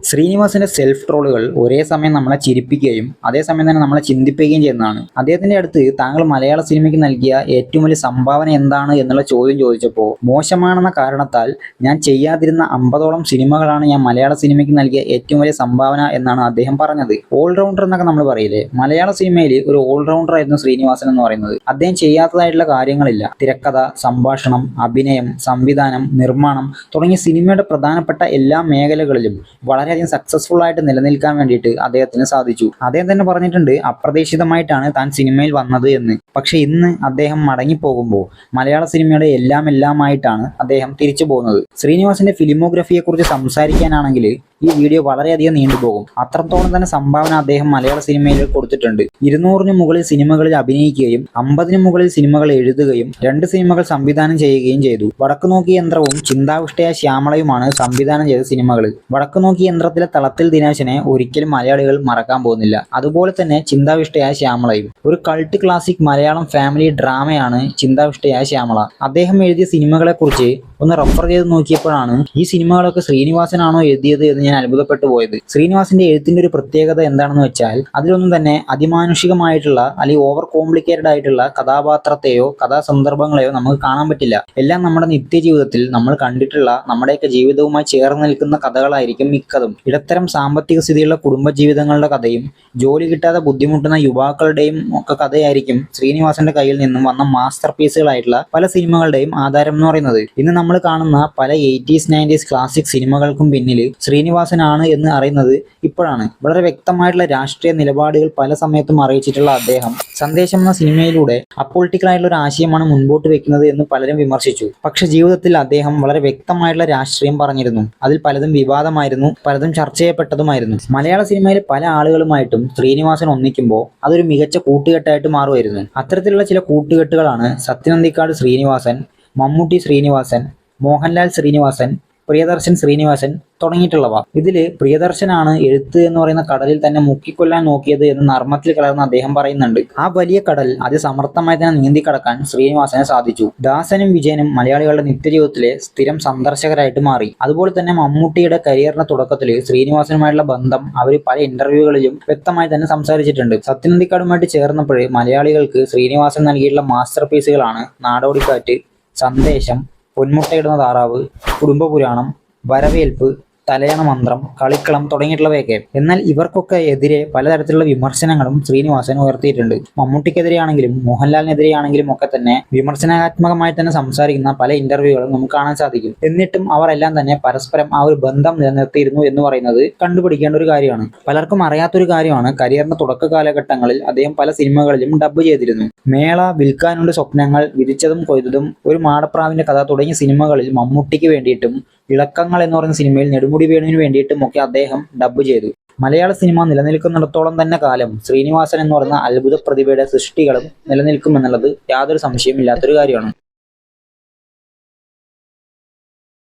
ശ്രീനിവാസന്റെ സെൽഫ് ട്രോളുകൾ ഒരേ സമയം നമ്മളെ ചിരിപ്പിക്കുകയും അതേസമയം തന്നെ നമ്മളെ ചിന്തിപ്പിക്കുകയും ചെയ്യുന്നതാണ്. അദ്ദേഹത്തിന്റെ അടുത്ത് താങ്കൾ മലയാള സിനിമയ്ക്ക് നൽകിയ ഏറ്റവും വലിയ സംഭാവന എന്താണ് എന്നുള്ള ചോദ്യം ചോദിച്ചപ്പോൾ മോശമാണെന്ന കാരണത്താൽ ഞാൻ ചെയ്യാതിരുന്ന 50ഓളം സിനിമകളാണ് ഞാൻ മലയാള സിനിമയ്ക്ക് നൽകിയ ഏറ്റവും വലിയ സംഭാവന എന്നാണ് അദ്ദേഹം പറഞ്ഞത്. ഓൾറൗണ്ടർ എന്നൊക്കെ നമ്മൾ പറയില്ലേ, മലയാള സിനിമയിൽ ഒരു ഓൾറൗണ്ടർ ആയിരുന്നു ശ്രീനിവാസൻ എന്ന് പറയുന്നത്. അദ്ദേഹം ചെയ്യാത്തതായിട്ടുള്ള കാര്യങ്ങളില്ല. തിരക്കഥ, സംഭാഷണം, അഭിനയം, സംവിധാനം, നിർമ്മാണം തുടങ്ങിയ സിനിമയുടെ പ്രധാനപ്പെട്ട എല്ലാ മേഖലകളിലും വളരെയധികം സക്സസ്ഫുൾ ആയിട്ട് നിലനിൽക്കാൻ വേണ്ടിയിട്ട് അദ്ദേഹത്തിന് സാധിച്ചു. അദ്ദേഹം തന്നെ പറഞ്ഞിട്ടുണ്ട്, അപ്രതീക്ഷിതമായിട്ടാണ് താൻ സിനിമയിൽ വന്നത് എന്ന്. പക്ഷെ ഇന്ന് അദ്ദേഹം മടങ്ങിപ്പോകുമ്പോൾ മലയാള സിനിമയുടെ എല്ലാമായിട്ടാണ് അദ്ദേഹം തിരിച്ചു പോകുന്നത്. ശ്രീനിവാസന്റെ ഫിലിമോഗ്രഫിയെ കുറിച്ച് സംസാരിക്കാനാണെങ്കിൽ ഈ വീഡിയോ വളരെയധികം നീണ്ടുപോകും. അത്രത്തോളം തന്നെ സംഭാവന അദ്ദേഹം മലയാള സിനിമയിൽ കൊടുത്തിട്ടുണ്ട്. 200-ന് മുകളിൽ സിനിമകളിൽ അഭിനയിക്കുകയും 50-ന് മുകളിൽ സിനിമകൾ എഴുതുകയും 2 സിനിമകൾ സംവിധാനം ചെയ്യുകയും ചെയ്തു. വടക്കുനോക്കി യന്ത്രവും ചിന്താവിഷ്ടയായ ശ്യാമളയുമാണ് സംവിധാനം ചെയ്ത സിനിമകൾ. വടക്കുനോക്കി യന്ത്രത്തിലെ തളത്തിൽ ദിനേശനെ ഒരിക്കലും മലയാളികൾ മറക്കാൻ പോകുന്നില്ല. അതുപോലെ തന്നെ ചിന്താവിഷ്ടയായ ശ്യാമളയും. ഒരു കൾട്ട് ക്ലാസിക് മലയാളം ഫാമിലി ഡ്രാമയാണ് ചിന്താവിഷ്ടയായ ശ്യാമള. അദ്ദേഹം എഴുതിയ സിനിമകളെ കുറിച്ച് ഒന്ന് റെഫർ ചെയ്ത് നോക്കിയപ്പോഴാണ് ഈ സിനിമകളൊക്കെ ശ്രീനിവാസനാണോ എഴുതിയത് എന്ന് ഞാൻ അത്ഭുതപ്പെട്ടു പോയത്. ശ്രീനിവാസന്റെ എഴുത്തിന്റെ ഒരു പ്രത്യേകത എന്താണെന്ന് വെച്ചാൽ അതിലൊന്നും തന്നെ അതിമാനുഷികമായിട്ടുള്ള അല്ലെങ്കിൽ ഓവർ കോംപ്ലിക്കേറ്റഡ് ആയിട്ടുള്ള കഥാപാത്രത്തെയോ കഥാസന്ദർഭങ്ങളെയോ നമുക്ക് കാണാൻ പറ്റില്ല. എല്ലാം നമ്മുടെ നിത്യജീവിതത്തിൽ നമ്മൾ കണ്ടിട്ടുള്ള നമ്മുടെയൊക്കെ ജീവിതവുമായി ചേർന്ന് നിൽക്കുന്ന കഥകളായിരിക്കും മിക്കതും. ഇടത്തരം സാമ്പത്തിക സ്ഥിതിയുള്ള കുടുംബജീവിതങ്ങളുടെ കഥയും ജോലി കിട്ടാതെ ബുദ്ധിമുട്ടുന്ന യുവാക്കളുടെയും ഒക്കെ കഥയായിരിക്കും ശ്രീനിവാസന്റെ കയ്യിൽ നിന്നും വന്ന മാസ്റ്റർ പീസുകളായിട്ടുള്ള പല സിനിമകളുടെയും ആധാരം എന്ന് പറയുന്നത്. ഇന്ന് നമ്മൾ കാണുന്ന പല 80s 90s ക്ലാസിക് സിനിമകൾക്കും പിന്നിൽ ശ്രീനിവാസനാണ് എന്ന് അറിയുന്നത് ഇപ്പോഴാണ്. വളരെ വ്യക്തമായിട്ടുള്ള രാഷ്ട്രീയ നിലപാടുകൾ പല സമയത്തും അറിയിച്ചിട്ടുള്ള അദ്ദേഹം സന്ദേശം എന്ന സിനിമയിലൂടെ അപ്പൊളിറ്റിക്കൽ ആയിട്ടുള്ള ഒരു ആശയമാണ് മുൻപോട്ട് വെക്കുന്നത് എന്ന് പലരും വിമർശിച്ചു. പക്ഷെ ജീവിതത്തിൽ അദ്ദേഹം വളരെ വ്യക്തമായിട്ടുള്ള രാഷ്ട്രീയം പറഞ്ഞിരുന്നു. അതിൽ പലതും വിവാദമായിരുന്നു, പലതും ചർച്ച ചെയ്യപ്പെട്ടതുമായിരുന്നു. മലയാള സിനിമയിൽ പല ആളുകളുമായിട്ടും ശ്രീനിവാസൻ ഒന്നിക്കുമ്പോൾ അതൊരു മികച്ച കൂട്ടുകെട്ടായിട്ട് മാറുമായിരുന്നു. അത്തരത്തിലുള്ള ചില കൂട്ടുകെട്ടുകളാണ് സത്യനന്ദിക്കാട് ശ്രീനിവാസൻ, മമ്മൂട്ടി ശ്രീനിവാസൻ, മോഹൻലാൽ ശ്രീനിവാസൻ, പ്രിയദർശൻ ശ്രീനിവാസൻ തുടങ്ങിയിട്ടുള്ളവ. ഇതില് പ്രിയദർശനാണ് എഴുത്ത് എന്ന് പറയുന്ന കടലിൽ തന്നെ മുക്കിക്കൊല്ലാൻ നോക്കിയത് എന്ന് നർമ്മത്തിൽ കലർന്ന് അദ്ദേഹം പറയുന്നുണ്ട്. ആ വലിയ കടൽ അതിസമർത്ഥമായി തന്നെ നീന്തി കടക്കാൻ ശ്രീനിവാസന് സാധിച്ചു. ദാസനും വിജയനും മലയാളികളുടെ നിത്യജീവിതത്തിലെ സ്ഥിരം സന്ദർശകരായിട്ട് മാറി. അതുപോലെ തന്നെ മമ്മൂട്ടിയുടെ കരിയറിന്റെ തുടക്കത്തിൽ ശ്രീനിവാസനുമായിട്ടുള്ള ബന്ധം അവർ പല ഇന്റർവ്യൂകളിലും വ്യക്തമായി തന്നെ സംസാരിച്ചിട്ടുണ്ട്. സത്യനന്ദിക്കാടുമായിട്ട് ചേർന്നപ്പോൾ മലയാളികൾക്ക് ശ്രീനിവാസൻ നൽകിയിട്ടുള്ള മാസ്റ്റർ പീസുകളാണ് നാടോടിക്കാറ്റ്, സന്ദേശം, പൊന്മുട്ടയിടുന്ന താറാവ്, കുടുംബപുരാണം, വരവേൽപ്പ്, തലയണ മന്ത്രം, കളിക്കളം തുടങ്ങിയിട്ടുള്ളവയൊക്കെ. എന്നാൽ ഇവർക്കൊക്കെ എതിരെ പലതരത്തിലുള്ള വിമർശനങ്ങളും ശ്രീനിവാസൻ ഉയർത്തിയിട്ടുണ്ട്. മമ്മൂട്ടിക്കെതിരെയാണെങ്കിലും മോഹൻലാലിനെതിരെയാണെങ്കിലും ഒക്കെ തന്നെ വിമർശനാത്മകമായി തന്നെ സംസാരിക്കുന്ന പല ഇന്റർവ്യൂകളും നമുക്ക് കാണാൻ സാധിക്കും. എന്നിട്ടും അവർ എല്ലാം തന്നെ പരസ്പരം ആ ഒരു ബന്ധം നിലനിർത്തിയിരുന്നു എന്ന് പറയുന്നത് കണ്ടുപിടിക്കേണ്ട ഒരു കാര്യമാണ്. പലർക്കും അറിയാത്തൊരു കാര്യമാണ്, കരിയറിന്റെ തുടക്ക കാലഘട്ടങ്ങളിൽ അദ്ദേഹം പല സിനിമകളിലും ഡബ് ചെയ്തിരുന്നു. മേള, വിൽക്കാനുണ്ട് സ്വപ്നങ്ങൾ, വിധിച്ചതും കൊയ്തതും, ഒരു മാടപ്രാവിന്റെ കഥ തുടങ്ങിയ സിനിമകളിൽ മമ്മൂട്ടിക്ക് വേണ്ടിയിട്ടും ഇളക്കങ്ങൾ എന്ന് പറയുന്ന സിനിമയിൽ നെടുമുടി വേണുവിന് വേണ്ടിയിട്ടും ഒക്കെ അദ്ദേഹം ഡബ് ചെയ്തു. മലയാള സിനിമ നിലനിൽക്കുന്നിടത്തോളം തന്നെ കാലം ശ്രീനിവാസൻ എന്ന് പറയുന്ന അത്ഭുത പ്രതിഭയുടെ സൃഷ്ടികളും നിലനിൽക്കുമെന്നുള്ളത് യാതൊരു സംശയമില്ലാത്തൊരു കാര്യമാണ്.